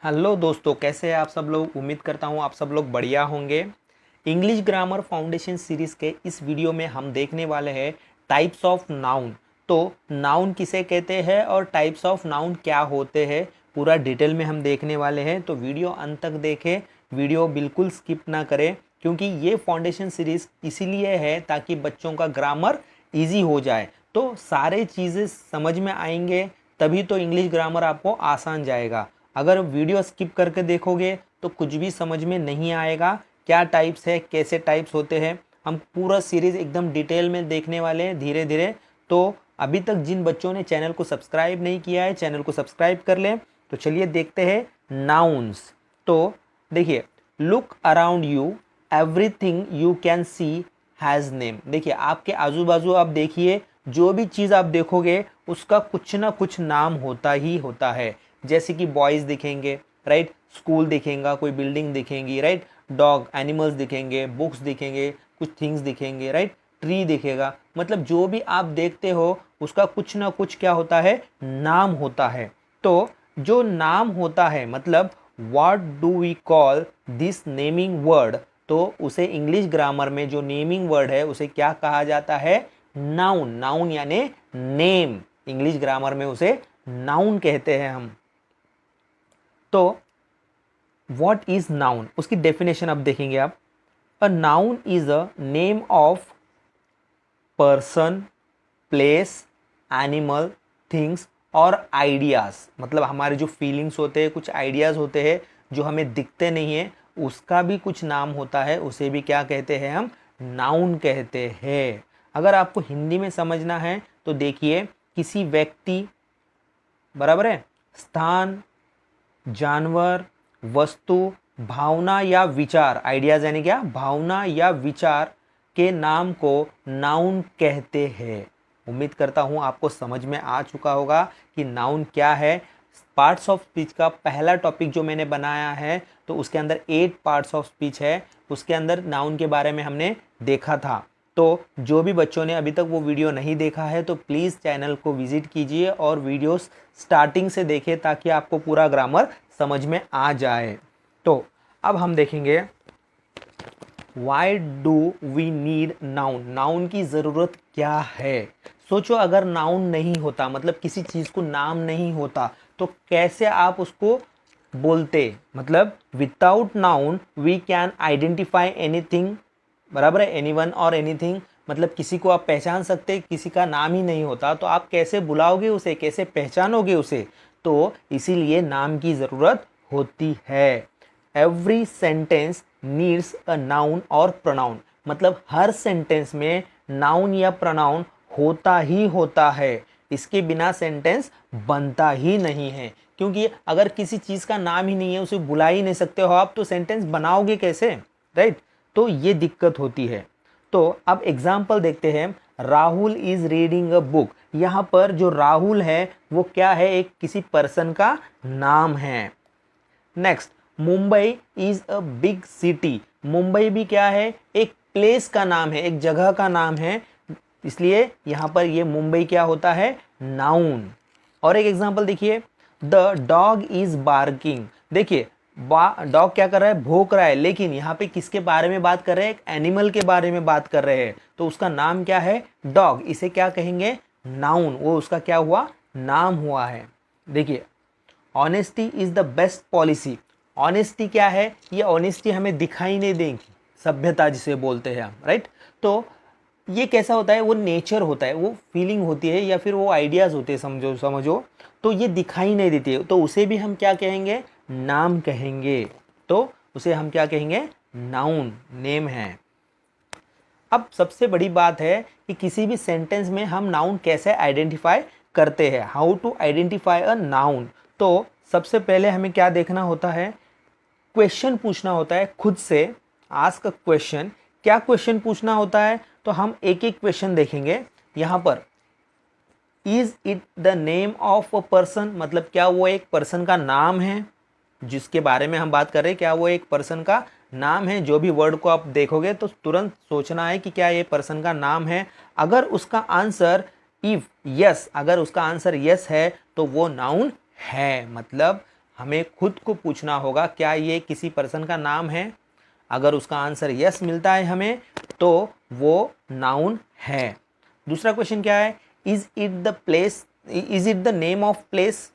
Hello दोस्तों, कैसे हैं आप सब लोग। उम्मीद करता हूँ आप सब लोग बढ़िया होंगे। इंग्लिश ग्रामर फाउंडेशन सीरीज़ के इस वीडियो में हम देखने वाले हैं टाइप्स ऑफ नाउन। तो नाउन किसे कहते हैं और टाइप्स ऑफ नाउन क्या होते हैं, पूरा डिटेल में हम देखने वाले हैं। तो वीडियो अंत तक देखें, वीडियो बिल्कुल स्किप ना करें, क्योंकि ये फाउंडेशन सीरीज़ इसीलिए है ताकि बच्चों का ग्रामर ईजी हो जाए। तो सारे चीज़ें समझ में आएंगे, तभी तो इंग्लिश ग्रामर आपको आसान जाएगा। अगर वीडियो स्किप करके देखोगे तो कुछ भी समझ में नहीं आएगा। क्या टाइप्स है, कैसे टाइप्स होते हैं, हम पूरा सीरीज़ एकदम डिटेल में देखने वाले हैं धीरे धीरे। तो अभी तक जिन बच्चों ने चैनल को सब्सक्राइब नहीं किया है, चैनल को सब्सक्राइब कर लें। तो चलिए देखते हैं नाउन्स। तो देखिए, look around you, everything you can see has name. देखिए, आपके आजू बाजू आप देखिए, जो भी चीज़ आप देखोगे उसका कुछ ना कुछ नाम होता ही होता है। जैसे कि बॉयज़ दिखेंगे, राइट, स्कूल दिखेगा, कोई बिल्डिंग दिखेंगी, राइट, डॉग एनिमल्स दिखेंगे, बुक्स दिखेंगे, कुछ थिंग्स दिखेंगे, राइट, ट्री दिखेगा। मतलब जो भी आप देखते हो उसका कुछ ना कुछ क्या होता है, नाम होता है। तो जो नाम होता है, मतलब what do we call this naming word, तो उसे इंग्लिश ग्रामर में जो नेमिंग वर्ड है उसे क्या कहा जाता है, नाउन। नाउन यानी नेम, इंग्लिश ग्रामर में उसे नाउन कहते हैं हम। तो व्हाट इज नाउन, उसकी डेफिनेशन अब देखेंगे आप। A noun is a name of person, place, animal, things और आइडियाज। मतलब हमारे जो फीलिंग्स होते हैं, कुछ आइडियाज होते हैं जो हमें दिखते नहीं है, उसका भी कुछ नाम होता है, उसे भी क्या कहते हैं, हम नाउन कहते हैं। अगर आपको हिंदी में समझना है तो देखिए, किसी व्यक्ति, बराबर है, स्थान, जानवर, वस्तु, भावना या विचार, आइडियाज यानी क्या, भावना या विचार के नाम को नाउन कहते हैं। उम्मीद करता हूं आपको समझ में आ चुका होगा कि नाउन क्या है। पार्ट्स ऑफ स्पीच का पहला टॉपिक जो मैंने बनाया है, तो उसके अंदर 8 पार्ट्स ऑफ स्पीच है, उसके अंदर नाउन के बारे में हमने देखा था। तो जो भी बच्चों ने अभी तक वो वीडियो नहीं देखा है तो प्लीज़ चैनल को विजिट कीजिए और वीडियोस स्टार्टिंग से देखिए, ताकि आपको पूरा ग्रामर समझ में आ जाए। तो अब हम देखेंगे why do we need noun. Noun की ज़रूरत क्या है। सोचो, अगर नाउन नहीं होता, मतलब किसी चीज़ को नाम नहीं होता, तो कैसे आप उसको बोलते। मतलब without noun we can identify anything, बराबर है, एनीवन और एनीथिंग। मतलब किसी को आप पहचान सकते, किसी का नाम ही नहीं होता तो आप कैसे बुलाओगे उसे, कैसे पहचानोगे उसे। तो इसीलिए नाम की ज़रूरत होती है। Every sentence needs a noun और प्रोनाउन। मतलब हर सेंटेंस में नाउन या प्रोनाउन होता ही होता है, इसके बिना सेंटेंस बनता ही नहीं है। क्योंकि अगर किसी चीज़ का नाम ही नहीं है, उसे बुला ही नहीं सकते हो आप, तो सेंटेंस बनाओगे कैसे, राइट। तो ये दिक्कत होती है। तो अब एग्जाम्पल देखते हैं। Rahul is reading a book. यहाँ पर जो राहुल है वो क्या है, एक किसी पर्सन का नाम है। Next, Mumbai is a big city. Mumbai भी क्या है, एक प्लेस का नाम है, एक जगह का नाम है, इसलिए यहां पर ये मुंबई क्या होता है, नाउन। और एक एग्जांपल देखिए, द डॉग इज बार्किंग। देखिए, डॉग क्या कर रहा है, भौंक रहा है, लेकिन यहाँ पे किसके बारे में बात कर रहे हैं, एक एनिमल के बारे में बात कर रहे हैं, तो उसका नाम क्या है, डॉग। इसे क्या कहेंगे, नाउन। वो उसका क्या हुआ, नाम हुआ है। देखिए, honesty is the best policy. Honesty क्या है, ये ऑनेस्टी हमें दिखाई नहीं देगी, सभ्यता जिसे बोलते हैं हम, राइट। तो ये कैसा होता है, वो नेचर होता है, वो फीलिंग होती है, या फिर वो आइडियाज होते हैं, समझो समझो। तो ये दिखाई नहीं देती है, तो उसे भी हम क्या कहेंगे, नाम कहेंगे। तो उसे हम क्या कहेंगे, नाउन, नेम है। अब सबसे बड़ी बात है कि किसी भी सेंटेंस में हम नाउन कैसे आइडेंटिफाई करते हैं, how to identify a noun. तो सबसे पहले हमें क्या देखना होता है, क्वेश्चन पूछना होता है खुद से। Ask a question. क्या क्वेश्चन पूछना होता है, तो हम एक एक क्वेश्चन देखेंगे। यहाँ पर is it the name of a person, मतलब क्या वो एक पर्सन का नाम है जिसके बारे में हम बात कर रहे हैं, क्या वो एक पर्सन का नाम है। जो भी वर्ड को आप देखोगे तो तुरंत सोचना है कि क्या ये पर्सन का नाम है। अगर उसका आंसर इफ यस, अगर उसका आंसर यस है तो वो नाउन है। मतलब हमें खुद को पूछना होगा क्या ये किसी पर्सन का नाम है। अगर उसका आंसर यस मिलता है हमें तो वो नाउन है। दूसरा क्वेश्चन क्या है, is it the place, is it the name of place,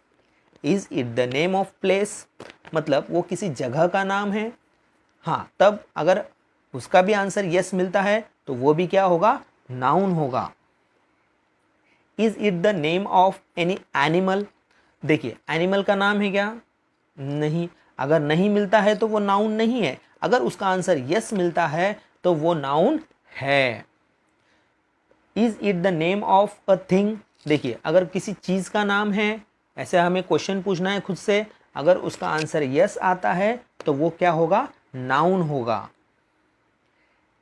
is it the name of place मतलब वो किसी जगह का नाम है। हाँ, तब अगर उसका भी आंसर यस मिलता है तो वो भी क्या होगा, नाउन होगा। Is it the name of any animal, देखिए एनिमल का नाम है क्या, नहीं, अगर नहीं मिलता है तो वो नाउन नहीं है। अगर उसका आंसर यस मिलता है तो वो नाउन है। Is it the name of a thing, देखिए अगर किसी चीज का नाम है, ऐसे हमें क्वेश्चन पूछना है खुद से, अगर उसका आंसर यस आता है तो वो क्या होगा, नाउन होगा।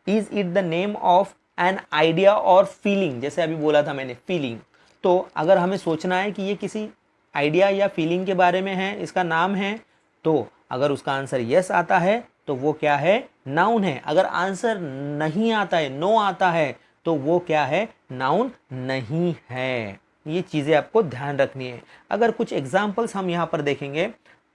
Is it the name of an idea और फीलिंग, जैसे अभी बोला था मैंने फीलिंग, तो अगर हमें सोचना है कि ये किसी आइडिया या फीलिंग के बारे में है, इसका नाम है, तो अगर उसका आंसर यस आता है तो वो क्या है, नाउन है। अगर आंसर नहीं आता है, नो आता है, तो वो क्या है, नाउन नहीं है। ये चीज़ें आपको ध्यान रखनी है। अगर कुछ एग्जाम्पल्स हम यहाँ पर देखेंगे,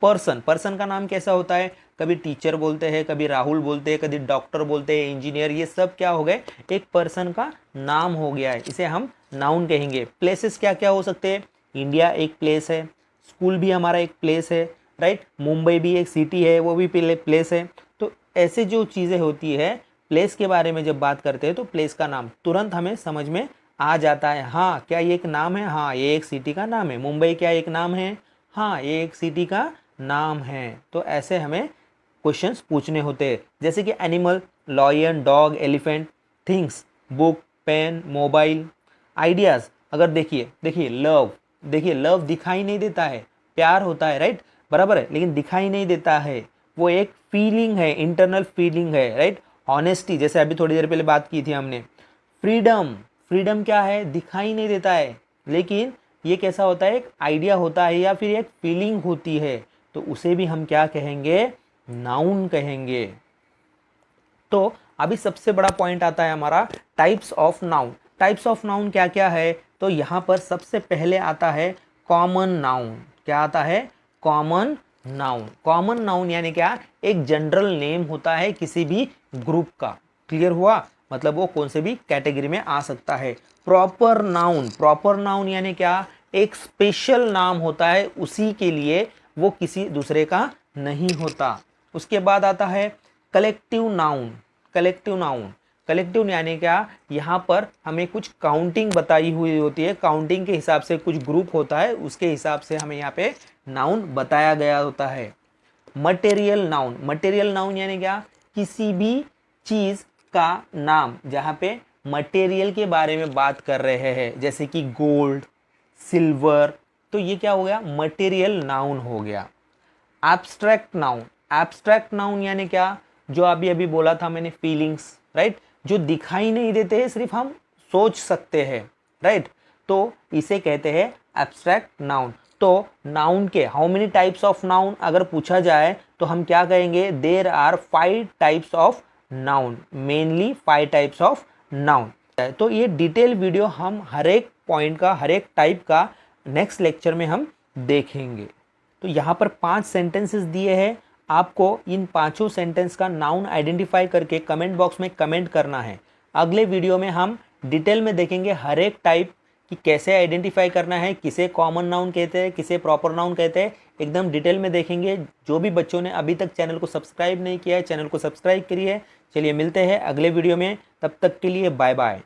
पर्सन, पर्सन का नाम कैसा होता है, कभी टीचर बोलते हैं, कभी राहुल बोलते हैं, कभी डॉक्टर बोलते हैं, इंजीनियर, ये सब क्या हो गए, एक पर्सन का नाम हो गया है, इसे हम नाउन कहेंगे। प्लेसेस क्या क्या हो सकते हैं, इंडिया एक प्लेस है, स्कूल भी हमारा एक प्लेस है, राइट, मुंबई भी एक सिटी है, वो भी प्लेस है। तो ऐसे जो चीज़ें होती है, प्लेस के बारे में जब बात करते हैं तो प्लेस का नाम तुरंत हमें समझ में आ जाता है। हाँ, क्या ये एक नाम है, हाँ ये एक सिटी का नाम है। मुंबई क्या एक नाम है, हाँ ये एक सिटी का नाम है। तो ऐसे हमें क्वेश्चंस पूछने होते हैं, जैसे कि animal, lion, dog, elephant, things, book, pen, mobile, ideas. अगर देखिए लव, देखिए लव दिखाई नहीं देता है, प्यार होता है, राइट, बराबर है, लेकिन दिखाई नहीं देता है, वो एक फीलिंग है, इंटरनल फीलिंग है, राइट। ऑनेस्टी, जैसे अभी थोड़ी देर पहले बात की थी हमने। फ्रीडम, फ्रीडम क्या है, दिखाई नहीं देता है, लेकिन ये कैसा होता है, एक आइडिया होता है या फिर एक फीलिंग होती है, तो उसे भी हम क्या कहेंगे, नाउन कहेंगे। तो अभी सबसे बड़ा पॉइंट आता है हमारा types of noun. Types of noun क्या क्या है, तो यहाँ पर सबसे पहले आता है कॉमन नाउन। क्या आता है, कॉमन नाउन। कॉमन नाउन यानी क्या, एक जनरल नेम होता है किसी भी ग्रुप का। क्लियर हुआ, मतलब वो कौन से भी कैटेगरी में आ सकता है। प्रॉपर नाउन, प्रॉपर नाउन यानी क्या, एक स्पेशल नाम होता है उसी के लिए, वो किसी दूसरे का नहीं होता। उसके बाद आता है collective noun. Collective noun, collective यानी क्या, यहाँ पर हमें कुछ काउंटिंग बताई हुई होती है, काउंटिंग के हिसाब से कुछ ग्रुप होता है, उसके हिसाब से हमें यहाँ पे नाउन बताया गया होता है। मटेरियल नाउन, मटेरियल नाउन यानी क्या, किसी भी चीज़ का नाम जहाँ पे मटेरियल के बारे में बात कर रहे हैं, जैसे कि गोल्ड, सिल्वर, तो ये क्या हो गया, मटेरियल नाउन हो गया। एब्स्ट्रैक्ट नाउन, एब्स्ट्रैक्ट नाउन यानी क्या, जो अभी अभी बोला था मैंने, फीलिंग्स, राइट, जो दिखाई नहीं देते हैं, सिर्फ हम सोच सकते हैं, राइट, तो इसे कहते हैं एब्स्ट्रैक्ट नाउन। तो नाउन के how many types of noun अगर पूछा जाए तो हम क्या कहेंगे, there are 5 types of noun, mainly 5 types of noun. तो ये डिटेल वीडियो हम हर एक पॉइंट का, हर एक टाइप का नेक्स्ट लेक्चर में हम देखेंगे। तो यहाँ पर 5 सेंटेंसेस दिए हैं, आपको इन 5 सेंटेंस का नाउन आइडेंटिफाई करके कमेंट बॉक्स में कमेंट करना है। अगले वीडियो में हम डिटेल में देखेंगे हर एक टाइप कि कैसे आइडेंटिफाई करना है, किसे कॉमन नाउन कहते हैं, किसे प्रॉपर नाउन कहते हैं, एकदम डिटेल में देखेंगे। जो भी बच्चों ने अभी तक चैनल को सब्सक्राइब नहीं किया है, चैनल को सब्सक्राइब करिए। चलिए मिलते हैं अगले वीडियो में, तब तक के लिए बाय बाय।